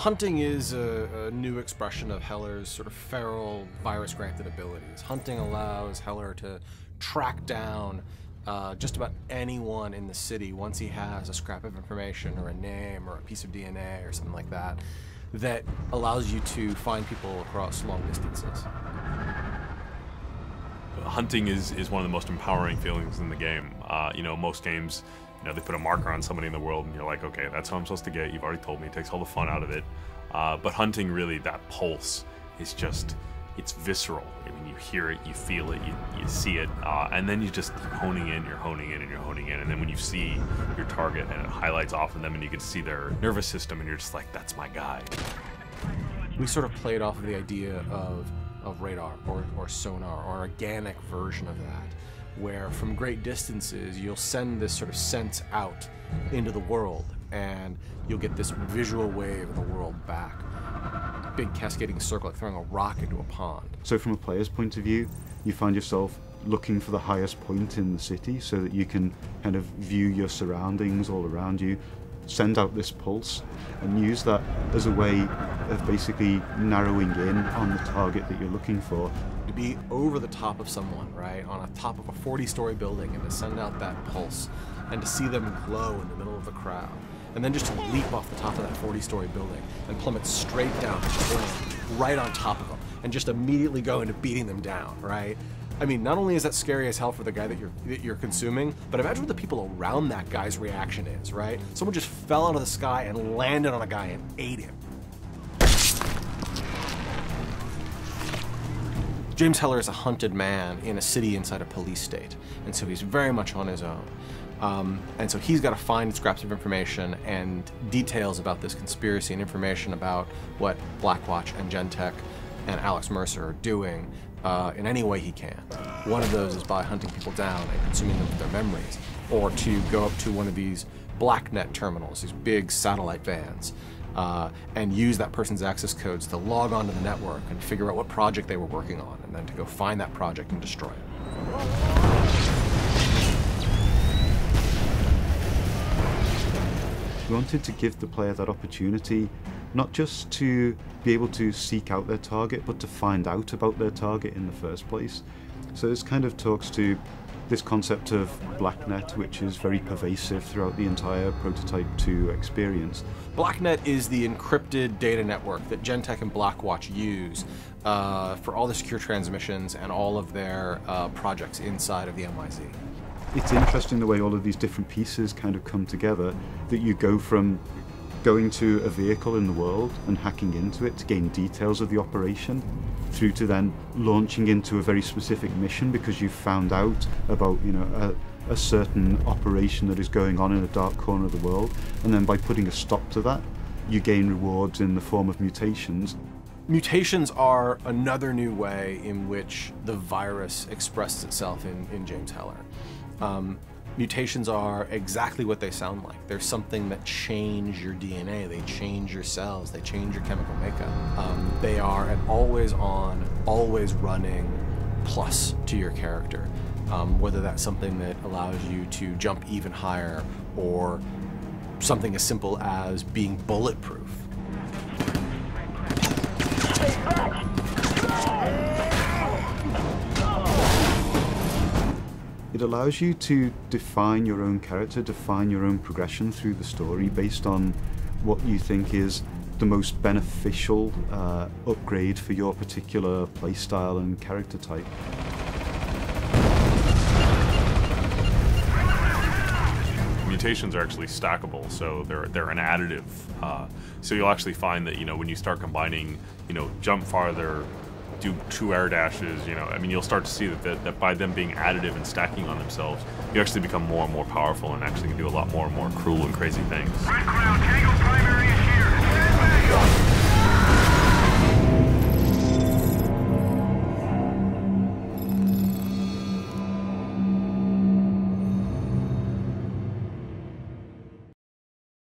Hunting is a new expression of Heller's sort of feral virus-granted abilities. Hunting allows Heller to track down just about anyone in the city once he has a scrap of information or a name or a piece of DNA or something like that, that allows you to find people across long distances. Hunting is one of the most empowering feelings in the game. You know, most games, you know, they put a marker on somebody in the world and you're like, okay, that's who I'm supposed to get. You've already told me. It takes all the fun out of it. But hunting, really, that pulse is just, it's visceral. I mean, you hear it, you feel it, you see it, and then you're just honing in, you're honing in, and you're honing in. And then when you see your target and it highlights off of them and you can see their nervous system and you're just like, that's my guy. We sort of played off of the idea of radar or sonar, or organic version of that, where from great distances you'll send this sort of sense out into the world and you'll get this visual wave of the world back. Big cascading circle, like throwing a rock into a pond. So from a player's point of view, you find yourself looking for the highest point in the city so that you can kind of view your surroundings all around you, send out this pulse, and use that as a way of basically narrowing in on the target that you're looking for. To be over the top of someone, right, on a top of a 40-story building, and to send out that pulse, and to see them glow in the middle of the crowd, and then just to leap off the top of that 40-story building and plummet straight down to plane right on top of them, and just immediately go into beating them down, right? I mean, not only is that scary as hell for the guy that you're consuming, but imagine what the people around that guy's reaction is, right? Someone just fell out of the sky and landed on a guy and ate him. James Heller is a hunted man in a city inside a police state, and so he's very much on his own. And so he's got to find scraps of information and details about this conspiracy and information about what Blackwatch and Gentek and Alex Mercer are doing in any way he can. One of those is by hunting people down and consuming them for their memories, or to go up to one of these BlackNet terminals, these big satellite vans, and use that person's access codes to log onto the network and figure out what project they were working on, and then to go find that project and destroy it. We wanted to give the player that opportunity, not just to be able to seek out their target, but to find out about their target in the first place. So this kind of talks to this concept of BlackNet, which is very pervasive throughout the entire Prototype 2 experience. BlackNet is the encrypted data network that Gentek and Blackwatch use for all the secure transmissions and all of their projects inside of the MIZ. It's interesting the way all of these different pieces kind of come together, that you go from going to a vehicle in the world and hacking into it to gain details of the operation, through to then launching into a very specific mission because you've found out about, you know, a certain operation that is going on in a dark corner of the world, and then by putting a stop to that, you gain rewards in the form of mutations. Mutations are another new way in which the virus expresses itself in James Heller. Mutations are exactly what they sound like. They're something that change your DNA, they change your cells, they change your chemical makeup. They are an always on, always running plus to your character. Whether that's something that allows you to jump even higher, or something as simple as being bulletproof. It allows you to define your own character, define your own progression through the story based on what you think is the most beneficial upgrade for your particular playstyle and character type. Mutations are actually stackable, so they're an additive. So you'll actually find that, you know, when you start combining, you know, jump farther, do 2 air dashes, you know, I mean, you'll start to see that by them being additive and stacking on themselves, you actually become more and more powerful and actually can do a lot more and more cruel and crazy things.